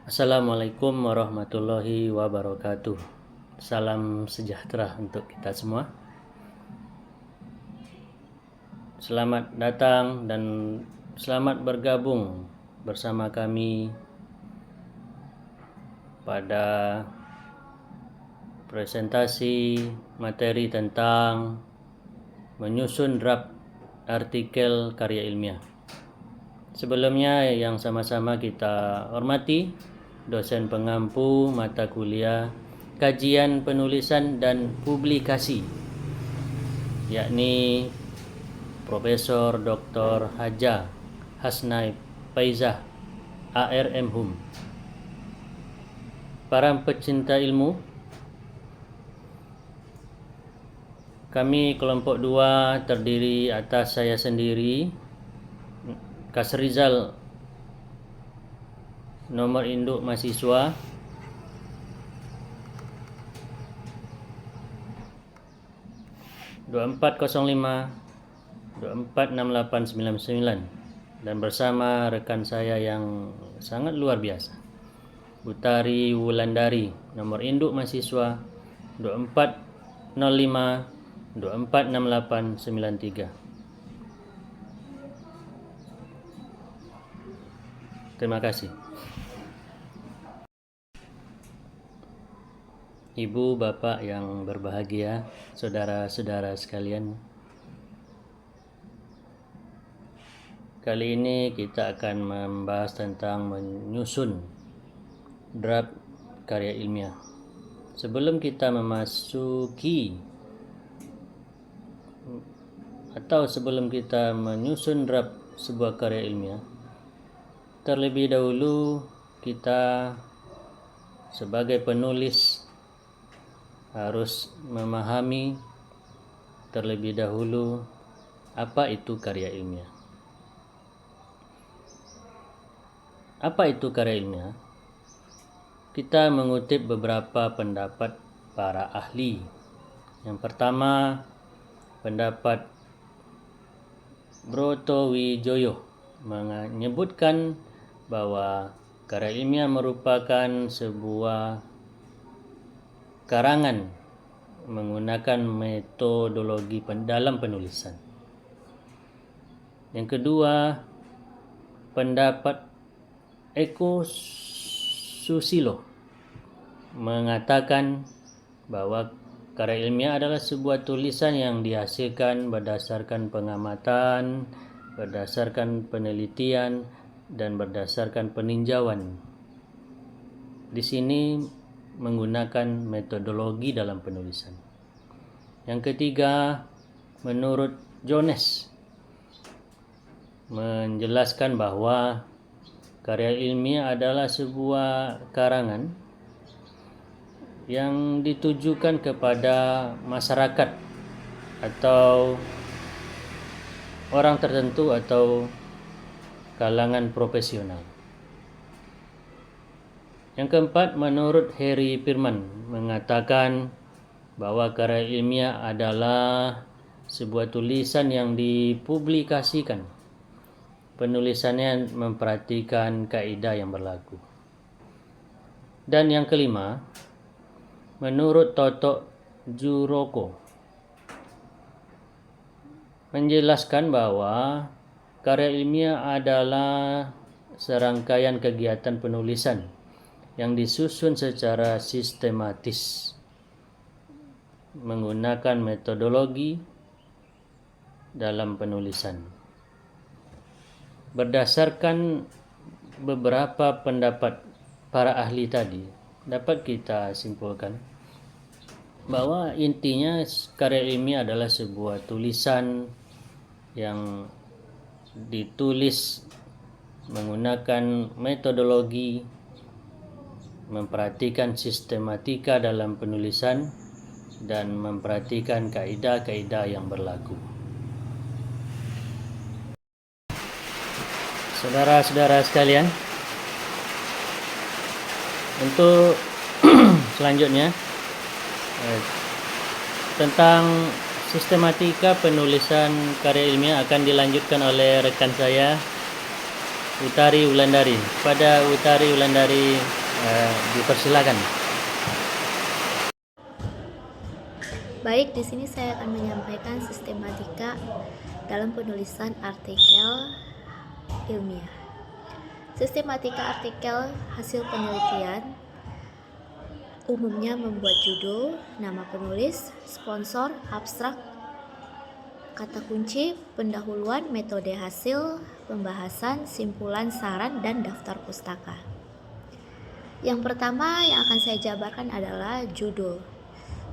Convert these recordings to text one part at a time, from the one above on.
Assalamualaikum warahmatullahi wabarakatuh. Salam sejahtera untuk kita semua. Selamat datang dan selamat bergabung bersama kami pada presentasi materi tentang menyusun draft artikel karya ilmiah. Sebelumnya yang sama-sama kita hormati dosen pengampu mata kuliah kajian penulisan dan publikasi, yakni Profesor Dr. Haja Hasnai Faizah ARM Hum. Para pecinta ilmu, kami kelompok 2 terdiri atas saya sendiri, Kasrizal, nomor induk mahasiswa 2405 246899, dan bersama rekan saya yang sangat luar biasa, Utari Wulandari, nomor induk mahasiswa 2405 246893. Terima kasih. Ibu, Bapak yang berbahagia, saudara-saudara sekalian, kali ini kita akan membahas tentang menyusun draft karya ilmiah. Sebelum kita sebelum kita menyusun draft sebuah karya ilmiah, terlebih dahulu kita sebagai penulis harus memahami terlebih dahulu apa itu karya ilmiah. Apa itu karya ilmiah? Kita mengutip beberapa pendapat para ahli. Yang pertama, pendapat Broto Wijoyo menyebutkan bahwa karya ilmiah merupakan sebuah karangan menggunakan metodologi dalam penulisan. Yang kedua, pendapat Eko Susilo mengatakan bahwa karya ilmiah adalah sebuah tulisan yang dihasilkan berdasarkan pengamatan, berdasarkan penelitian, dan berdasarkan peninjauan. Di sini menggunakan metodologi dalam penulisan. Yang ketiga, menurut Jones menjelaskan bahwa karya ilmiah adalah sebuah karangan yang ditujukan kepada masyarakat atau orang tertentu atau kalangan profesional. Yang keempat, menurut Harry Firman mengatakan bahwa karya ilmiah adalah sebuah tulisan yang dipublikasikan. Penulisannya memperhatikan kaidah yang berlaku. Dan yang kelima, menurut Toto Juroko menjelaskan bahwa karya ilmiah adalah serangkaian kegiatan penulisan yang disusun secara sistematis menggunakan metodologi dalam penulisan. Berdasarkan beberapa pendapat para ahli tadi, dapat kita simpulkan bahwa intinya karya ilmiah adalah sebuah tulisan yang ditulis menggunakan metodologi, memperhatikan sistematika dalam penulisan, dan memperhatikan kaidah-kaidah yang berlaku. Saudara-saudara sekalian, untuk selanjutnya tentang sistematika penulisan karya ilmiah akan dilanjutkan oleh rekan saya, Utari Wulandari. Kepada Utari Wulandari dipersilakan. Baik, di sini saya akan menyampaikan sistematika dalam penulisan artikel ilmiah. Sistematika artikel hasil penelitian umumnya membuat judul, nama penulis, sponsor, abstrak, kata kunci, pendahuluan, metode hasil, pembahasan, simpulan, saran, dan daftar pustaka. Yang pertama yang akan saya jabarkan adalah judul.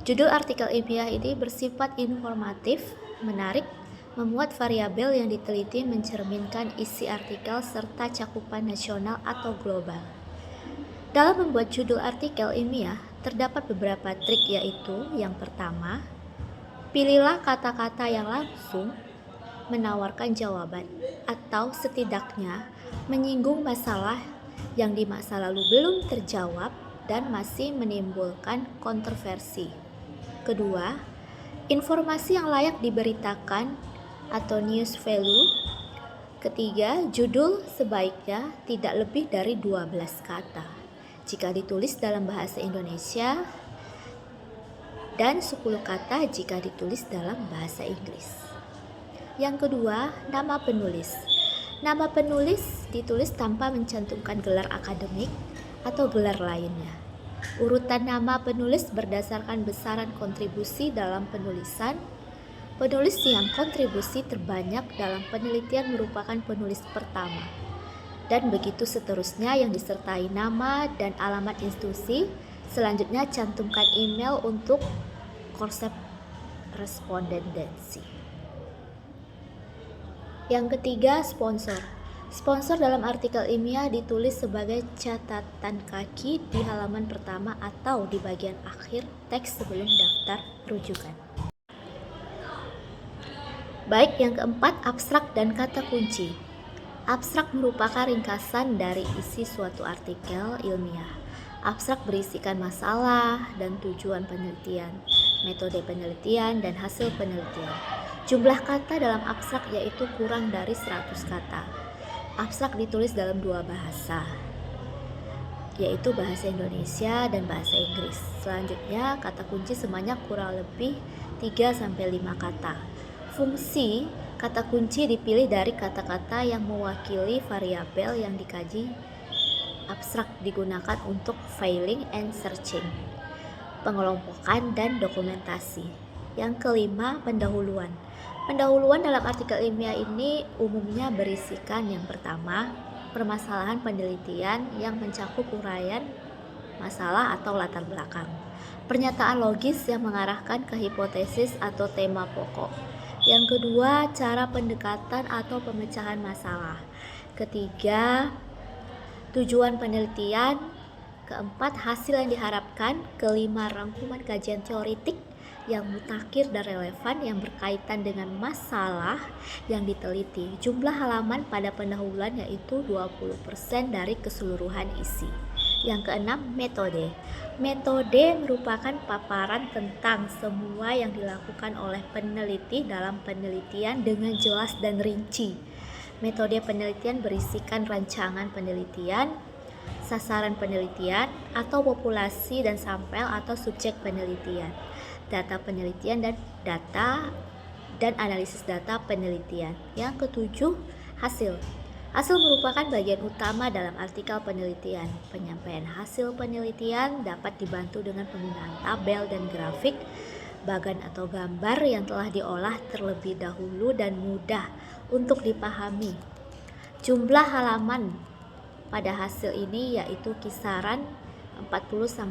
Judul artikel ilmiah ini bersifat informatif, menarik, memuat variabel yang diteliti mencerminkan isi artikel serta cakupan nasional atau global. Dalam membuat judul artikel ilmiah, terdapat beberapa trik, yaitu yang pertama, pilihlah kata-kata yang langsung menawarkan jawaban atau setidaknya menyinggung masalah yang di masa lalu belum terjawab dan masih menimbulkan kontroversi. Kedua, informasi yang layak diberitakan atau news value. Ketiga, judul sebaiknya tidak lebih dari 12 kata jika ditulis dalam bahasa Indonesia dan 10 kata jika ditulis dalam bahasa Inggris. Yang kedua, nama penulis. Nama penulis ditulis tanpa mencantumkan gelar akademik atau gelar lainnya. Urutan nama penulis berdasarkan besaran kontribusi dalam penulisan. Penulis yang kontribusi terbanyak dalam penelitian merupakan penulis pertama. Dan begitu seterusnya yang disertai nama dan alamat institusi. Selanjutnya cantumkan email untuk korespondensi. Yang ketiga, sponsor. Sponsor dalam artikel ilmiah ditulis sebagai catatan kaki di halaman pertama atau di bagian akhir teks sebelum daftar rujukan. Baik, yang keempat, abstrak dan kata kunci. Abstrak merupakan ringkasan dari isi suatu artikel ilmiah. Abstrak berisikan masalah dan tujuan penelitian, metode penelitian, dan hasil penelitian. Jumlah kata dalam abstrak yaitu kurang dari 100 kata. Abstrak ditulis dalam dua bahasa, yaitu bahasa Indonesia dan bahasa Inggris. Selanjutnya, kata kunci sebanyak kurang lebih 3-5 kata. Fungsi kata kunci dipilih dari kata-kata yang mewakili variabel yang dikaji. Abstrak digunakan untuk filing and searching, pengelompokan, dan dokumentasi. Yang kelima, pendahuluan. Pendahuluan dalam artikel ilmiah ini umumnya berisikan yang pertama, permasalahan penelitian yang mencakup uraian masalah atau latar belakang. Pernyataan logis yang mengarahkan ke hipotesis atau tema pokok. Yang kedua, cara pendekatan atau pemecahan masalah. Ketiga, tujuan penelitian. Keempat, hasil yang diharapkan. Kelima, rangkuman kajian teoritik yang mutakhir dan relevan yang berkaitan dengan masalah yang diteliti. Jumlah halaman pada pendahuluan yaitu 20% dari keseluruhan isi. Yang keenam, metode. Metode merupakan paparan tentang semua yang dilakukan oleh peneliti dalam penelitian dengan jelas dan rinci. Metode penelitian berisikan rancangan penelitian, sasaran penelitian atau populasi dan sampel atau subjek penelitian, data penelitian dan analisis data penelitian. Yang ketujuh, hasil. Hasil merupakan bagian utama dalam artikel penelitian. Penyampaian hasil penelitian dapat dibantu dengan penggunaan tabel dan grafik, bagan atau gambar yang telah diolah terlebih dahulu dan mudah untuk dipahami. Jumlah halaman pada hasil ini yaitu kisaran 40-60%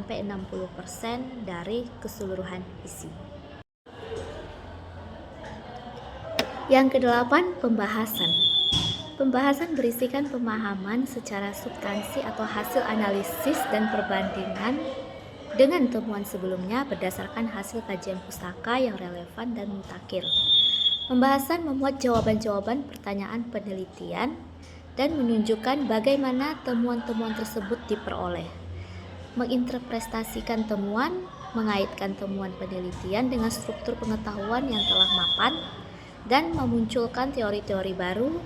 dari keseluruhan isi. Yang kedelapan, pembahasan. Pembahasan berisikan pemahaman secara substansi atau hasil analisis dan perbandingan dengan temuan sebelumnya berdasarkan hasil kajian pustaka yang relevan dan mutakhir. Pembahasan memuat jawaban-jawaban pertanyaan penelitian dan menunjukkan bagaimana temuan-temuan tersebut diperoleh. Menginterpretasikan temuan, mengaitkan temuan penelitian dengan struktur pengetahuan yang telah mapan, dan memunculkan teori-teori baru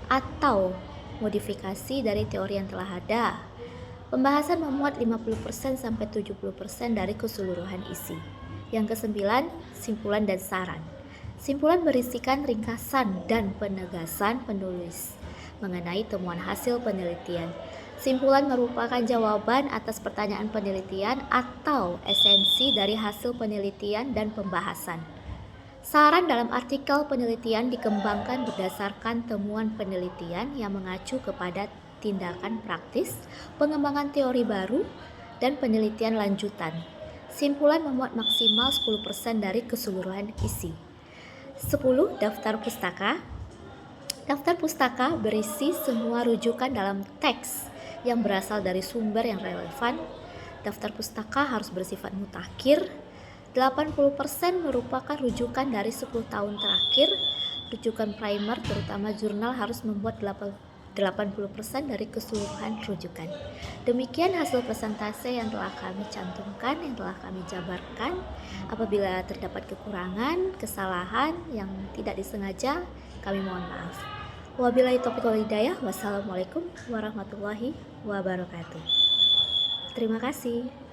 atau modifikasi dari teori yang telah ada. Pembahasan memuat 50% sampai 70% dari keseluruhan isi. Yang kesembilan, simpulan dan saran. Simpulan berisikan ringkasan dan penegasan penulis mengenai temuan hasil penelitian. Simpulan merupakan jawaban atas pertanyaan penelitian atau esensi dari hasil penelitian dan pembahasan. Saran dalam artikel penelitian dikembangkan berdasarkan temuan penelitian yang mengacu kepada tindakan praktis, pengembangan teori baru, dan penelitian lanjutan. Simpulan memuat maksimal 10% dari keseluruhan isi. 10. Daftar pustaka. Daftar pustaka berisi semua rujukan dalam teks yang berasal dari sumber yang relevan. Daftar pustaka harus bersifat mutakhir. 80% merupakan rujukan dari 10 tahun terakhir. Rujukan primer terutama jurnal harus membuat 80% dari keseluruhan rujukan. Demikian hasil presentase yang telah kami cantumkan, yang telah kami jabarkan. Apabila terdapat kekurangan, kesalahan yang tidak disengaja, kami mohon maaf. Wabillahi taufiq wal hidayah. Wassalamualaikum warahmatullahi wabarakatuh. Terima kasih.